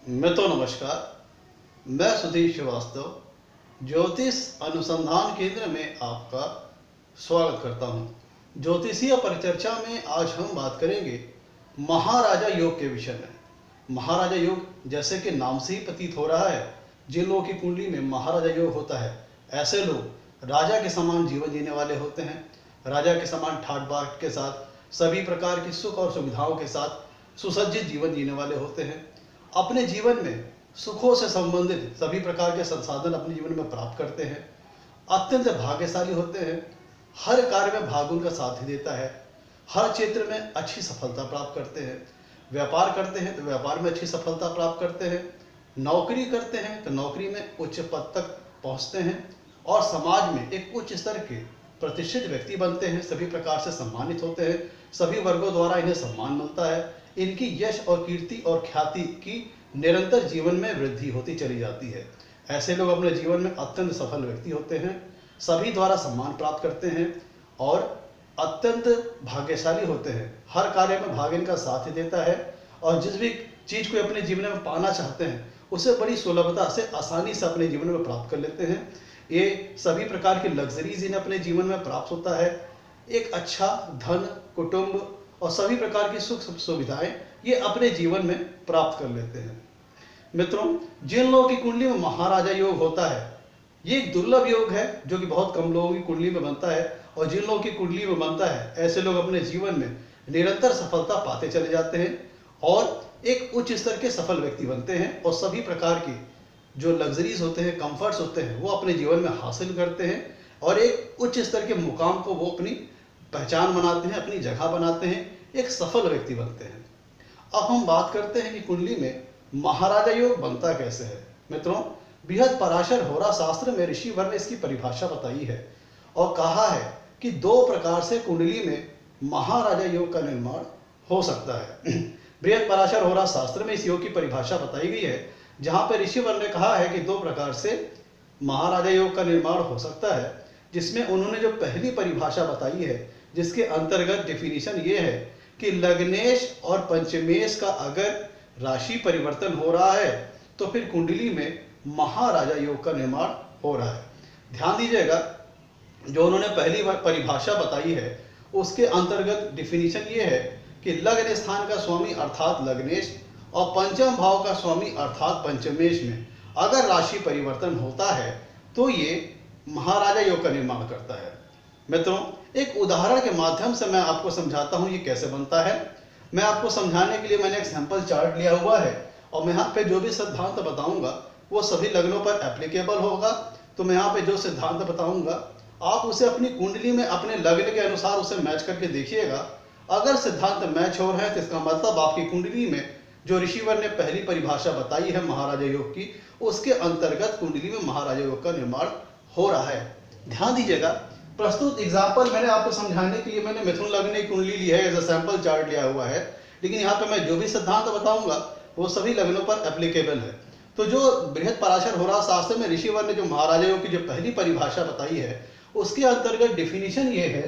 नमस्कार। मैं सुधीर श्रीवास्तव ज्योतिष अनुसंधान केंद्र में आपका स्वागत करता हूं। ज्योतिषीय परिचर्चा में आज हम बात करेंगे महाराजा योग के विषय में। महाराजा योग जैसे कि नाम से ही प्रतीत हो रहा है, जिन लोगों की कुंडली में महाराजा योग होता है ऐसे लोग राजा के समान जीवन जीने वाले होते हैं। राजा के समान ठाट बाट के साथ सभी प्रकार की सुख और सुविधाओं के साथ सुसज्जित जीवन जीने वाले होते हैं। अपने जीवन में सुखों से संबंधित सभी प्रकार के संसाधन अपने जीवन में प्राप्त करते हैं। अत्यंत भाग्यशाली होते हैं। हर कार्य में भाग्य उनका साथ ही देता है। हर क्षेत्र में अच्छी सफलता प्राप्त करते हैं। व्यापार करते हैं तो व्यापार में अच्छी सफलता प्राप्त करते हैं। नौकरी करते हैं तो नौकरी में उच्च पद तक पहुंचते हैं और समाज में एक उच्च स्तर के प्रतिष्ठित व्यक्ति बनते हैं। सभी प्रकार से सम्मानित होते हैं। सभी वर्गों द्वारा इन्हें सम्मान मिलता है। इनकी यश और कीर्ति और ख्याति की निरंतर जीवन में वृद्धि होती चली जाती है। ऐसे लोग अपने जीवन में अत्यंत सफल व्यक्ति होते हैं। सभी द्वारा सम्मान प्राप्त करते हैं और अत्यंत भाग्यशाली होते हैं। हर कार्य में भाग्य इनका साथ ही देता है और जिस भी चीज़ को अपने जीवन में पाना चाहते हैं उसे बड़ी सुलभता से आसानी से अपने जीवन में प्राप्त कर लेते हैं। ये सभी प्रकार की लग्जरीज इन्हें अपने जीवन में प्राप्त होता है। एक अच्छा धन, कुटुंब और सभी प्रकार की सुख सुविधाएं ये अपने जीवन में प्राप्त कर लेते हैं। मित्रों, जिन लोगों की कुंडली में महाराजा योग होता है ये एक दुर्लभ योग है जो कि बहुत कम लोगों की कुंडली में बनता है, और जिन लोगों की कुंडली में बनता है ऐसे लोग अपने जीवन में निरंतर सफलता पाते चले जाते हैं और एक उच्च स्तर के सफल व्यक्ति बनते हैं और सभी प्रकार की जो लग्जरीज होते हैं, कंफर्ट्स होते हैं वो अपने जीवन में हासिल करते हैं और एक उच्च स्तर के मुकाम को वो अपनी पहचान बनाते हैं, अपनी जगह बनाते हैं, एक सफल व्यक्ति बनते हैं। अब हम बात करते हैं कि कुंडली में महाराजा योग बनता कैसे है। मित्रों, बृहद पराशर होरा शास्त्र में ऋषिवर ने इसकी परिभाषा बताई है और कहा है कि दो प्रकार से कुंडली में महाराजा योग का निर्माण हो सकता है। बृहद पराशर होरा शास्त्र में इस योग की परिभाषा बताई गई है, जहां पर ऋषिवर ने कहा है कि दो प्रकार से महाराजा योग का निर्माण हो सकता है, जिसमें उन्होंने जो पहली परिभाषा बताई है जिसके अंतर्गत डेफिनेशन ये है कि लग्नेश और पंचमेश का अगर राशि परिवर्तन हो रहा है तो फिर कुंडली में महाराजा योग का निर्माण हो रहा है। ध्यान दीजिएगा, जो उन्होंने पहली परिभाषा बताई है उसके अंतर्गत डेफिनेशन ये है कि लग्न स्थान का स्वामी अर्थात लग्नेश और पंचम भाव का स्वामी अर्थात पंचमेश में अगर राशि परिवर्तन होता है तो ये महाराजा योग का निर्माण करता है। मित्रों, एक उदाहरण के माध्यम से मैं आपको समझाता हूं ये कैसे बनता है। मैं आपको समझाने के लिए मैंने एक सैंपल चार्ट लिया हुआ है और मैं यहाँ पे जो भी सिद्धांत बताऊंगा वो सभी लग्नों पर एप्लीकेबल होगा। तो मैं यहाँ पे जो सिद्धांत बताऊंगा आप उसे अपनी कुंडली में अपने लग्न के अनुसार उसे मैच करके देखिएगा। अगर सिद्धांत मैच हो रहे हैं तो इसका मतलब आपकी कुंडली में जो ऋषिवर ने पहली परिभाषा बताई है महाराजा योग की, उसके अंतर्गत कुंडली में महाराजा योग का निर्माण हो रहा है। ध्यान दीजिएगा, प्रस्तुत एग्जाम्पल मैंने आपको समझाने के लिए मैंने मिथुन लग्न की कुंडली ली है, एज अ सैंपल चार्ट लिया हुआ है, लेकिन यहाँ पे मैं जो भी सिद्धांत बताऊंगा वो सभी लग्नों पर एप्लीकेबल है। तो जो बृहद पराशर होरा शास्त्र में ऋषिवर ने जो महाराजा योग की जो पहली परिभाषा बताई है उसके अंतर्गत डेफिनेशन ये है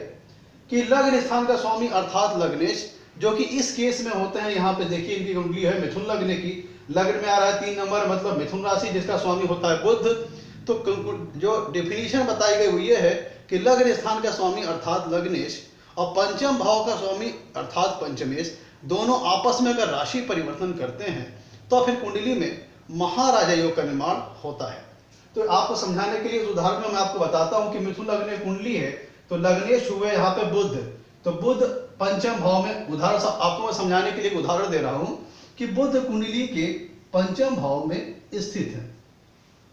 कि लग्न स्थान का स्वामी अर्थात लग्नेश, जो कि इस केस में होते हैं, यहाँ पे देखिए इनकी कुंडली है मिथुन लग्न की, लग्न में आ रहा है 3 नंबर मतलब मिथुन राशि जिसका स्वामी होता है बुध। तो जो डेफिनेशन बताई गई वो ये है कि लग्न स्थान का स्वामी अर्थात लग्नेश और पंचम भाव का स्वामी अर्थात पंचमेश दोनों आपस में अगर राशि परिवर्तन करते हैं तो फिर कुंडली में महाराजा योग का निर्माण होता है। तो आपको समझाने के लिए उदाहरण में मैं आपको बताता हूं कि मिथुन लग्न कुंडली है तो लग्नेश हुए यहाँ पे बुध, तो बुध पंचम भाव में, उदाहरण आपको मैं समझाने के लिए उदाहरण दे रहा हूं कि बुध कुंडली के पंचम भाव में स्थित है।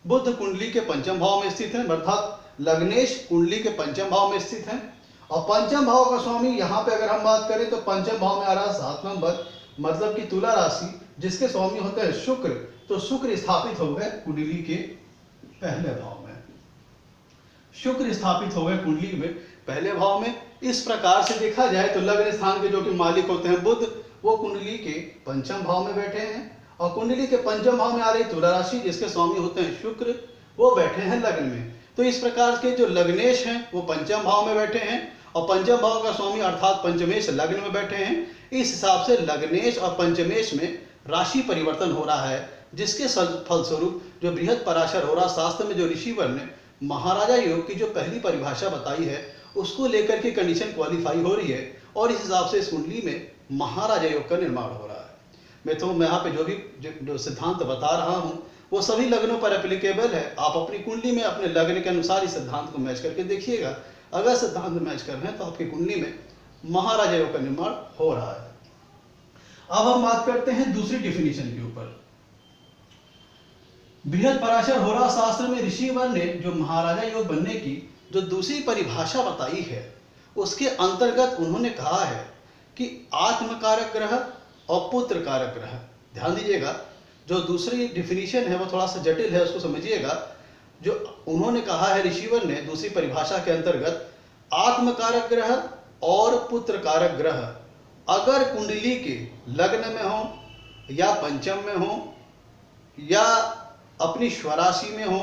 बुध कुंडली के पंचम भाव में स्थित है अर्थात लग्नेश कुंडली के पंचम भाव में स्थित है और पंचम भाव का स्वामी यहाँ पे अगर हम बात करें तो पंचम भाव में आ रहा है 7 नंबर मतलब कि तुला राशि जिसके स्वामी होते हैं शुक्र। तो शुक्र स्थापित हो गए कुंडली के पहले भाव में, शुक्र स्थापित हो गए कुंडली में पहले भाव में। इस प्रकार से देखा जाए तो लग्न स्थान के जो कि मालिक होते हैं बुध, वो कुंडली के पंचम भाव में बैठे हैं और कुंडली के पंचम भाव में आ रही तुला राशि जिसके स्वामी होते हैं शुक्र, वो बैठे हैं लग्न में। तो इस प्रकार के जो लग्नेश हैं वो पंचम भाव में बैठे हैं और पंचम भाव का स्वामी अर्थात पंचमेश लग्न में बैठे हैं। इस हिसाब से लग्नेश और पंचमेश में राशि परिवर्तन हो रहा है, जिसके फलस्वरूप जो बृहद पराशर हो रहा शास्त्र में जो ऋषिवर ने महाराजा योग की जो पहली परिभाषा बताई है उसको लेकर के कंडीशन क्वालिफाई हो रही है और इस हिसाब से इस कुंडली में महाराजा योग का निर्माण हो रहा है। मैं यहाँ पे जो सिद्धांत बता रहा हूँ वो सभी लग्नों पर एप्लीकेबल है। आप अपनी कुंडली में अपने लग्न के अनुसार इस सिद्धांत को मैच करके देखिएगा। अगर सिद्धांत मैच कर रहे हैं तो आपकी कुंडली में महाराजा योग का निर्माण हो रहा है। अब हम बात करते हैं दूसरी डिफिनीशन के ऊपर। बृहद पराशर होरा शास्त्र में ऋषिवर ने जो महाराजा योग बनने की जो दूसरी परिभाषा बताई है उसके अंतर्गत उन्होंने कहा है कि आत्मकारक ग्रह और पुत्र कारक ग्रह। ध्यान दीजिएगा, जो दूसरी डिफिनीशन है वो थोड़ा सा जटिल है, उसको समझिएगा। जो उन्होंने कहा है ऋषिवर ने दूसरी परिभाषा के अंतर्गत, आत्मकारक ग्रह और पुत्र कारक ग्रह अगर कुंडली के लग्न में हो या पंचम में हो या अपनी स्वराशि में हो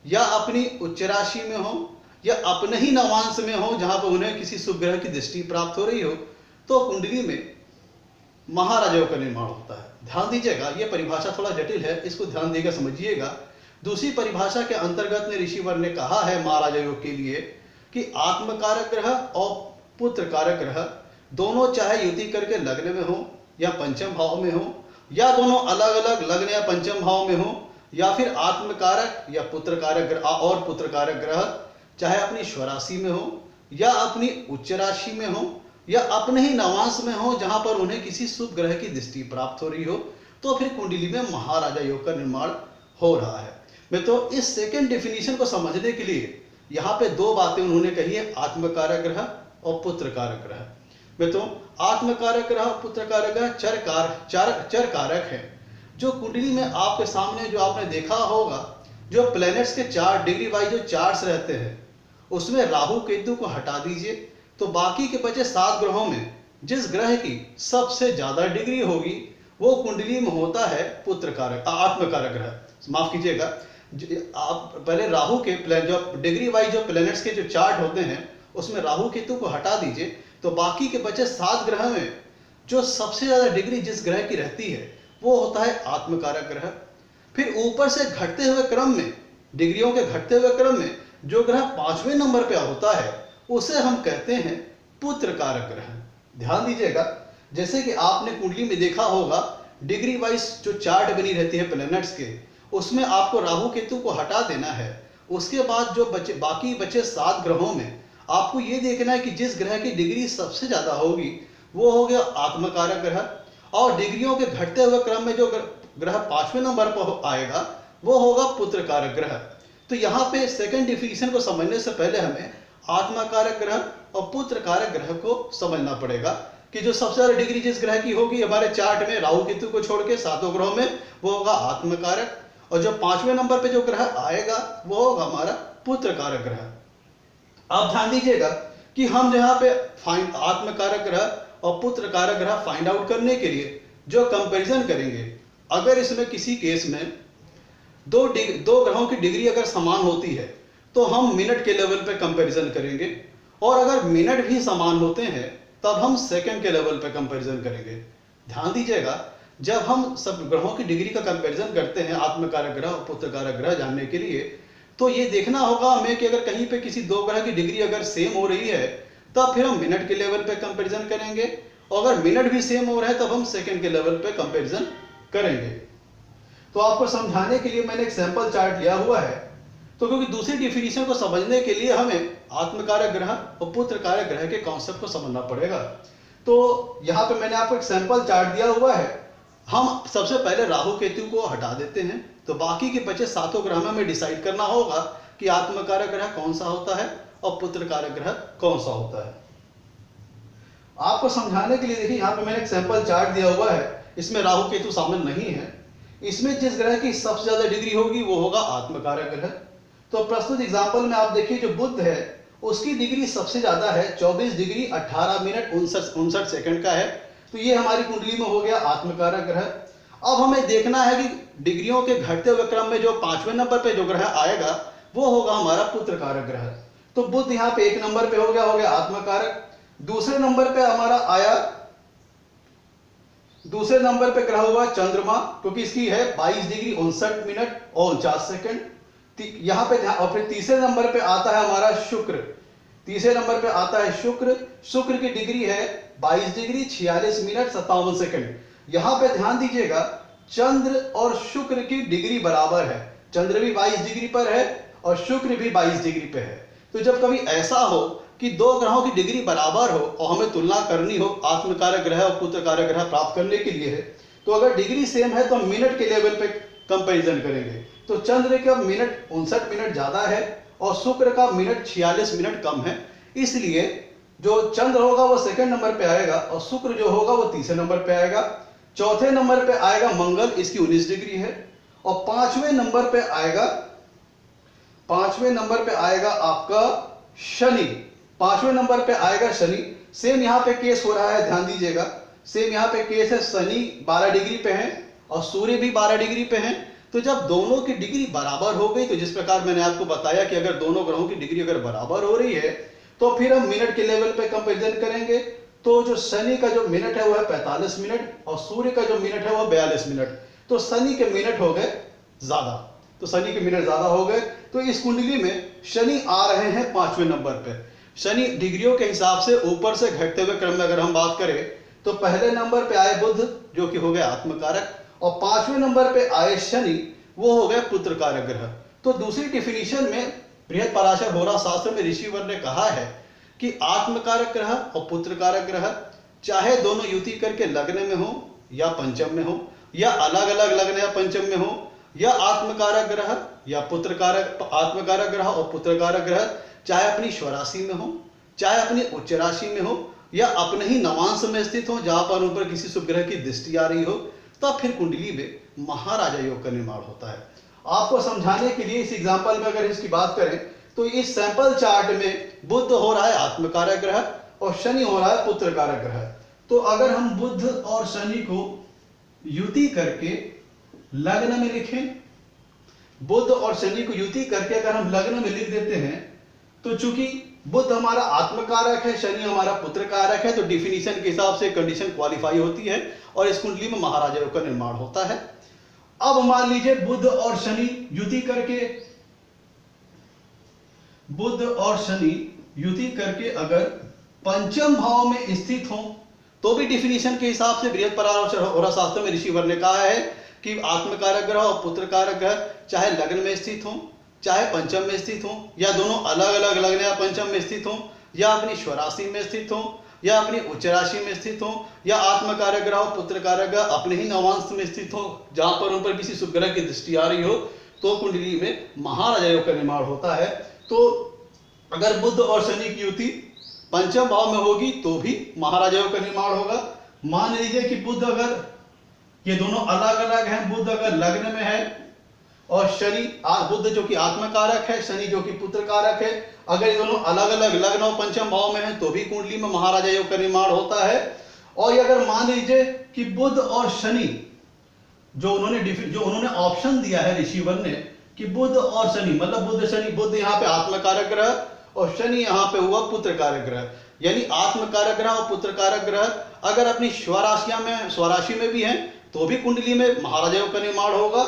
या अपनी उच्च राशि में हो या अपने ही नवांश में हो जहां पर उन्हें किसी शुभ ग्रह की दृष्टि प्राप्त हो रही हो, तो कुंडली में महाराजा योग का निर्माण होता है। ध्यान दीजिएगा, यह परिभाषा थोड़ा जटिल है, इसको ध्यान देकर समझिएगा। दूसरी परिभाषा के अंतर्गत में ऋषिवर ने कहा है महाराजा योग के लिए कि आत्मकारक ग्रह और पुत्र कारक ग्रह दोनों चाहे युति करके लग्न में हो या पंचम भाव में हो या दोनों अलग अलग लग्न या पंचम भाव में हो या फिर आत्मकारक या पुत्र कारक ग्रह और पुत्र कारक ग्रह चाहे अपनी स्वराशि में हो या अपनी उच्च राशि में हो या अपने ही नवांश में हो जहां पर उन्हें किसी शुभ ग्रह की दृष्टि प्राप्त हो रही हो, तो फिर कुंडली में महाराजा योग का निर्माण हो रहा है। मैं तो इस सेकंड डेफिनेशन को समझने के लिए यहाँ पे दो बातें उन्होंने कही है, आत्मकारक ग्रह और पुत्र कारक ग्रह। मैं तो आत्मकारक ग्रह और पुत्र कारक ग्रह चर कारक है। जो कुंडली में आपके सामने जो आपने देखा होगा, जो प्लैनेट्स के 4 डिग्री वाइज जो चार्ट्स रहते हैं उसमें राहु केतु को हटा दीजिए तो बाकी के बचे 7 ग्रहों में जिस ग्रह की सबसे ज्यादा डिग्री होगी वो कुंडली में होता है पुत्र कारक आत्मकारक ग्रह। माफ कीजिएगा, आप पहले राहु के जो डिग्री वाइज जो प्लैनेट्स के जो चार्ट होते हैं उसमें राहु केतु को हटा दीजिए तो बाकी के बचे 7 ग्रह में जो सबसे ज्यादा डिग्री जिस ग्रह की रहती है वो होता है आत्मकारक ग्रह। फिर ऊपर से घटते हुए क्रम में, डिग्रियों के घटते हुए क्रम में जो ग्रह 5वें नंबर पे होता है उसे हम कहते हैं पुत्र कारक ग्रह। ध्यान दीजिएगा, जैसे कि आपने कुंडली में देखा होगा डिग्री वाइज जो चार्ट बनी रहती है प्लैनेट्स के, उसमें आपको राहु केतु को हटा देना है। उसके बाद जो बाकी बचे 7 ग्रहों में आपको ये देखना है कि जिस ग्रह की डिग्री सबसे ज्यादा होगी वो हो गया आत्मकारक ग्रह और डिग्रियों के घटते हुए क्रम में जो ग्रह 5वें नंबर पर आएगा वो होगा पुत्र कारक ग्रह। तो यहाँ पे सेकंड डिफिनेशन को समझने से पहले हमें आत्मकारक ग्रह और पुत्र कारक ग्रह को समझना पड़ेगा कि जो सबसे ज्यादा डिग्री जिस ग्रह की होगी हमारे चार्ट में राहु केतु को छोड़ के 7 ग्रहों में वो होगा आत्मकारक, और जो 5वें नंबर पे जो ग्रह आएगा वो होगा हमारा पुत्र कारक ग्रह। आप ध्यान दीजिएगा कि हम यहाँ पे आत्मकारक ग्रह और पुत्र कारक ग्रह फाइंड आउट करने के लिए जो कंपैरिजन करेंगे, अगर इसमें किसी केस में दो ग्रहों की डिग्री अगर समान होती है तो हम मिनट के लेवल पे कंपैरिजन करेंगे, और अगर मिनट भी समान होते हैं तब हम सेकंड के लेवल पे कंपैरिजन करेंगे। ध्यान दीजिएगा, जब हम सब ग्रहों की डिग्री का कंपैरिजन करते हैं आत्मकारक ग्रह और पुत्र कारक ग्रह जानने के लिए, तो ये देखना होगा हमें कि अगर कहीं पे किसी 2 ग्रह की डिग्री अगर सेम हो रही है तब फिर हम मिनट के लेवल पे कंपैरिजन करेंगे, और अगर मिनट भी सेम हो रहा है तब हम सेकंड के लेवल पे कंपैरिजन करेंगे। तो आपको समझाने के लिए मैंने एक सैंपल चार्ट लिया हुआ है। तो क्योंकि दूसरी डिफिनेशन को समझने के लिए हमें आत्मकारक ग्रह और पुत्र कारक ग्रह के कॉन्सेप्ट को समझना पड़ेगा। तो यहाँ पे मैंने आपको एक सैंपल चार्ट दिया हुआ है। हम सबसे पहले राहु केतु को हटा देते हैं तो बाकी के बचे 7 ग्रह में हमें डिसाइड करना होगा कि आत्मकारक ग्रह कौन सा होता है और पुत्र कारक ग्रह कौन सा होता है। आपको समझाने के लिए देखिए यहाँ पे मैंने एक सैंपल चार्ट दिया हुआ है, इसमें राहु केतु शामिल नहीं है। इसमें जिस ग्रह की सबसे ज्यादा डिग्री होगी वो होगा आत्मकारक ग्रह। तो प्रस्तुत एग्जांपल में आप देखिए जो बुध है उसकी डिग्री सबसे ज्यादा है, 24 डिग्री 18 मिनट 59 सेकंड का है। तो ये हमारी कुंडली में हो गया आत्मकारक ग्रह। अब हमें देखना है कि डिग्रियों के घटते हुए क्रम में जो 5वें नंबर पे जो ग्रह आएगा वो होगा हमारा पुत्र कारक ग्रह। तो बुध यहाँ पे 1 नंबर पे हो गया आत्मकारक। दूसरे नंबर पे हमारा आया दूसरे नंबर पे ग्रह हुआ चंद्रमा, क्योंकि इसकी है 22 डिग्री 59 मिनट और 49 सेकंड। यहां पे ध्यान। और फिर तीसरे नंबर पे आता है हमारा शुक्र। तीसरे नंबर पे आता है शुक्र। शुक्र की डिग्री है 22 डिग्री 46 मिनट 57 सेकंड। यहां पे ध्यान दीजिएगा, चंद्र और शुक्र की डिग्री बराबर है। चंद्र भी 22 डिग्री पर है और शुक्र भी 22 डिग्री पे है। तो जब कभी ऐसा हो कि दो ग्रहों की डिग्री बराबर हो और हमें तुलना करनी हो आत्मकारक ग्रह और पुत्रकारक ग्रह प्राप्त करने के लिए है, तो अगर डिग्री सेम है तो हम मिनट के लेवल पे कंपैरिजन करेंगे। तो चंद्र का मिनट 59 मिनट ज्यादा है और शुक्र का मिनट 46 मिनट कम है, इसलिए जो चंद्र होगा वो सेकंड नंबर पे आएगा और शुक्र जो होगा वो तीसरे नंबर पे आएगा। चौथे नंबर पे आएगा मंगल, इसकी 19 डिग्री है। और पांचवें नंबर पे आएगा आपका शनि। पांचवें नंबर पे आएगा शनि। सेम यहां पे केस हो रहा है, ध्यान दीजिएगा। सेम यहां पे केस है, शनि 12 डिग्री पे है और सूर्य भी 12 डिग्री पे है। तो जब दोनों की डिग्री बराबर हो गई, तो जिस प्रकार मैंने आपको बताया कि अगर दोनों ग्रहों की डिग्री अगर बराबर हो रही है तो फिर हम मिनट के लेवल पे कंपैरिजन करेंगे। तो जो शनि का जो मिनट है वो है 45 मिनट और सूर्य का जो मिनट है वो 42 मिनट। तो शनि के मिनट हो गए ज्यादा, तो शनि के मिनट ज्यादा हो गए। तो इस कुंडली में शनि आ रहे हैं 5वें नंबर पे। शनि डिग्रियों के हिसाब से ऊपर से घटते हुए क्रम में अगर हम बात करें तो पहले नंबर पे आए बुध, जो कि हो गए आत्मकारक, और 5वें नंबर पे आए शनि, वो हो गए पुत्रकारक ग्रह। तो दूसरी डिफिनीशन में बृहद पराशर होरा शास्त्र में ऋषिवर ने कहा है कि आत्मकारक ग्रह और पुत्रकारक ग्रह चाहे दोनों युति करके लग्न में हो या पंचम में हो, या अलग अलग लग्न या पंचम में हो, या आत्मकारक ग्रह या आत्मकारक ग्रह और पुत्रकारक ग्रह चाहे अपनी स्वराशि में हो, चाहे अपनी उच्च राशि में हो, या अपने ही नवांश में स्थित हो जहां पर ऊपर किसी शुभ ग्रह की दृष्टि आ रही हो, तब फिर कुंडली में महाराजा योग का निर्माण होता है। आपको समझाने के लिए इस एग्जांपल में अगर इसकी बात करें तो इस सैंपल चार्ट में बुध हो रहा है आत्मकारक ग्रह और शनि हो रहा है पुत्रकारक ग्रह। तो अगर हम बुध और शनि को युति करके लग्न में लिखें, बुध और शनि को युति करके अगर हम लग्न में लिख देते हैं, तो चूंकि बुध हमारा आत्मकारक है, शनि हमारा पुत्रकारक है, तो डिफिनीशन के हिसाब से कंडीशन क्वालिफाई होती है और इस कुंडली में महाराजा योग का निर्माण होता है। अब मान लीजिए बुध और शनि युति करके अगर पंचम भाव में स्थित हो, तो भी डिफिनीशन के हिसाब से बृहद पराशर होरा शास्त्र में ऋषिवर ने कहा है कि आत्मकारक ग्रह और पुत्रकारक ग्रह चाहे लग्न में स्थित हो, चाहे पंचम में स्थित हो, या दोनों अलग अलग लग्न या पंचम में स्थित हो, या अपनी स्वराशि में स्थित हो, या अपनी उच्च राशि में स्थित हो, या आत्मकारक ग्रह और पुत्रकारक ग्रह अपने ही नवांश में स्थित हो जहां पर ऊपर किसी शुभ ग्रह की दृष्टि आ रही हो, तो कुंडली में महाराजा योग का निर्माण होता है। तो अगर बुध और शनि की युति पंचम भाव में होगी तो भी महाराजा योग का निर्माण होगा। मान लीजिए कि बुध, अगर ये दोनों अलग अलग हैं, बुध अगर लग्न में है और शनि, बुध जो कि आत्मकारक है, शनि जो कि पुत्रकारक है, अगर ये दोनों अलग अलग लग्न और पंचम भाव में हैं तो भी कुंडली में महाराजा योग का निर्माण होता है। और अगर मान लीजिए कि बुध और शनि, जो उन्होंने ऑप्शन दिया है ऋषिवर ने कि बुध और शनि, मतलब बुध शनि, बुध यहाँ पे आत्मकारक ग्रह और शनि यहाँ पे हुआ पुत्रकारक ग्रह, यानी आत्मकारक ग्रह और पुत्रकारक ग्रह अगर अपनी स्वराशि में भी हैं तो भी कुंडली में महाराजा योग का निर्माण होगा।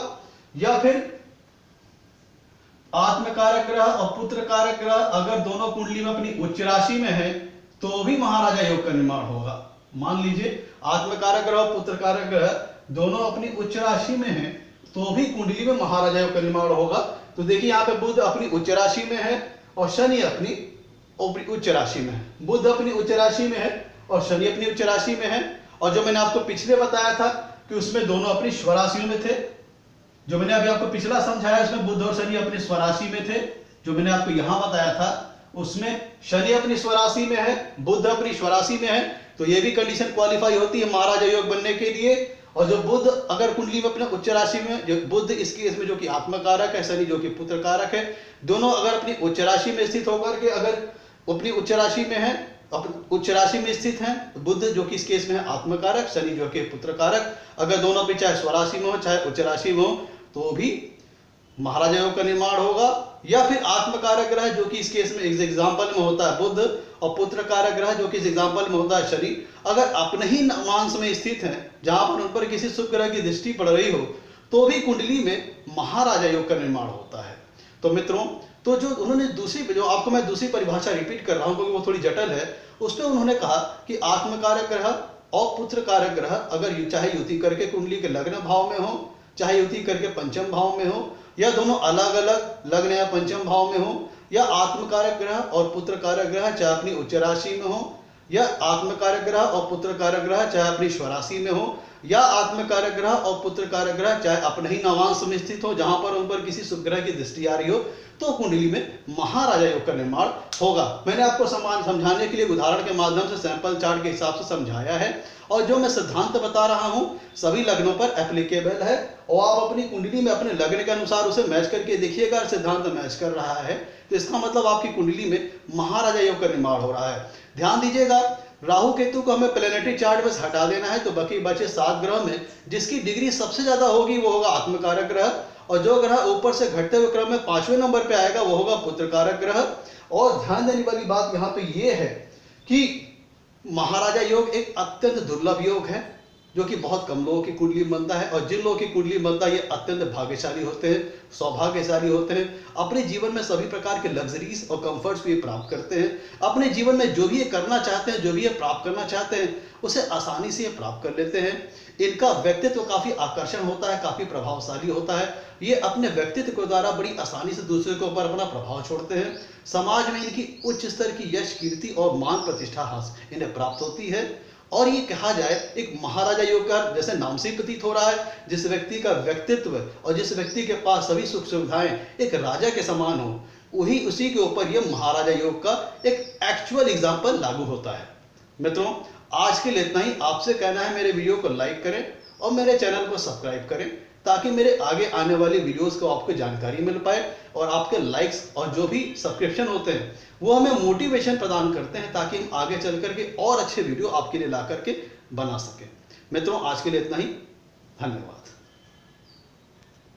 या फिर आत्मकारक ग्रह और पुत्रकारक ग्रह अगर दोनों कुंडली में अपनी उच्च राशि में है तो भी महाराजा योग का निर्माण होगा। मान लीजिए आत्मकारक ग्रह और पुत्रकारक ग्रह दोनों अपनी उच्च राशि में हैं तो भी कुंडली में महाराजा योग का निर्माण होगा। तो देखिए यहाँ पे बुध अपनी उच्च राशि में है और शनि अपनी उच्च राशि में है। बुध अपनी उच्च राशि में है और शनि अपनी उच्च राशि में है। और जो मैंने आपको पिछले बताया था कि उसमें दोनों अपनी स्वराशियों में थे, जो मैंने अभी आपको पिछला समझाया उसमें बुध और शनि अपनी स्वराशि में थे, जो मैंने आपको यहां बताया था उसमें शनि अपनी स्वराशि में है, बुध अपनी स्वराशि में है, तो ये भी कंडीशन क्वालिफाई होती है महाराजा योग बनने के लिए। और जो बुध अगर कुंडली में अपने उच्च राशि में, जो बुध इस केस में जो कि आत्मकारक है, शनि जो कि पुत्रकारक है, दोनों अगर अपनी उच्च राशि में स्थित होकर के अगर अपनी उच्च राशि में है, उच्च राशि में स्थित हैं, बुध जो कि इस केस में है आत्मकारक, शनि जो कि पुत्रकारक, अगर दोनों भी चाहे स्वराशि में हो चाहे उच्च राशि में हो तो भी महाराजा योग का निर्माण होगा। या फिर आत्मकारक ग्रह जो कि इस केस में एग्जाम्पल में होता है बुध और पुत्र कारक ग्रह जो कि इस एग्जाम्पल में होता है शनि, अगर अपने ही नवांश में स्थित हैं जहां पर उन पर किसी शुभ ग्रह की दृष्टि पड़ रही हो, तो भी कुंडली में महाराजा योग का निर्माण होता है। तो मित्रों, तो जो उन्होंने जो आपको मैं दूसरी परिभाषा रिपीट कर रहा हूं क्योंकि वो थोड़ी जटिल है, उसमें उन्होंने कहा कि आत्मकारक ग्रह और पुत्र कारक ग्रह अगर चाहे युति करके कुंडली के लग्न भाव में हो, चाहे युति करके पंचम भाव में हो, या दोनों अलग अलग लग्न या पंचम भाव में हो, या आत्मकारक ग्रह और पुत्र कारक ग्रह चाहे अपनी उच्च राशि में हो, या आत्मकारक ग्रह और पुत्र कारक ग्रह चाहे अपनी स्वराशि में हो, या आत्मकारक ग्रह और पुत्र कारक ग्रह चाहे अपने ही नवांश में स्थित हो जहां पर उन पर किसी शुभ ग्रह की दृष्टि आ रही हो, तो कुंडली में महाराजा योग का निर्माण होगा। मैंने आपको समझाने के लिए उदाहरण के माध्यम से सैंपल चार्ट के हिसाब से समझाया है, और जो मैं सिद्धांत बता रहा हूं सभी लग्नों पर एप्लीकेबल है, और आप अपनी कुंडली में अपने लग्न के अनुसार उसे मैच करके देखिएगा, सिद्धांत मैच कर रहा है तो इसका मतलब आपकी कुंडली में महाराजा योग का निर्माण हो रहा है। ध्यान दीजिएगा, राहु केतु को हमें प्लेनेटरी चार्ट में हटा देना है, तो बाकी बचे 7 ग्रह में जिसकी डिग्री सबसे ज्यादा होगी वो होगा आत्मकारक ग्रह, और जो ग्रह ऊपर से घटते हुए क्रम में 5वें नंबर पे आएगा वो होगा पुत्र कारक ग्रह। और ध्यान देने वाली बात यहाँ पे ये है कि महाराजा योग एक अत्यंत दुर्लभ योग है जो कि बहुत कम लोगों की कुंडली में बनता है, और जिन लोगों की कुंडली में बनता है ये अत्यंत भाग्यशाली होते हैं, सौभाग्यशाली होते हैं, अपने जीवन में सभी प्रकार के लग्जरीज और कंफर्ट्स भी प्राप्त करते हैं, अपने जीवन में जो भी ये करना चाहते हैं, जो भी ये प्राप्त करना चाहते हैं उसे आसानी से ये प्राप्त कर लेते हैं। इनका व्यक्तित्व काफी आकर्षण होता है, काफी प्रभावशाली होता है, ये अपने व्यक्तित्व के द्वारा बड़ी आसानी से दूसरे के ऊपर अपना प्रभाव छोड़ते हैं, समाज में इनकी उच्च स्तर की यश कीर्ति और मान प्रतिष्ठा इन्हें प्राप्त होती है, और ये कहा जाए एक महाराजा योग का जैसे नाम से ही प्रतीत हो रहा है, जिस व्यक्ति का व्यक्तित्व और जिस व्यक्ति के पास सभी सुख सुविधाएं एक राजा के समान हो, वही उसी के ऊपर ये महाराजा योग का एक एक्चुअल एग्जाम्पल लागू होता है। मित्रों, आज के लिए इतना ही। आपसे कहना है मेरे वीडियो को लाइक करें और मेरे चैनल को सब्सक्राइब करें ताकि मेरे आगे आने वाली वीडियोस को आपको जानकारी मिल पाए, और आपके लाइक्स और जो भी सब्सक्रिप्शन होते हैं वो हमें मोटिवेशन प्रदान करते हैं ताकि हम आगे चल करके और अच्छे वीडियो आपके लिए ला करके बना सकें। मित्रों, आज के लिए इतना ही। धन्यवाद।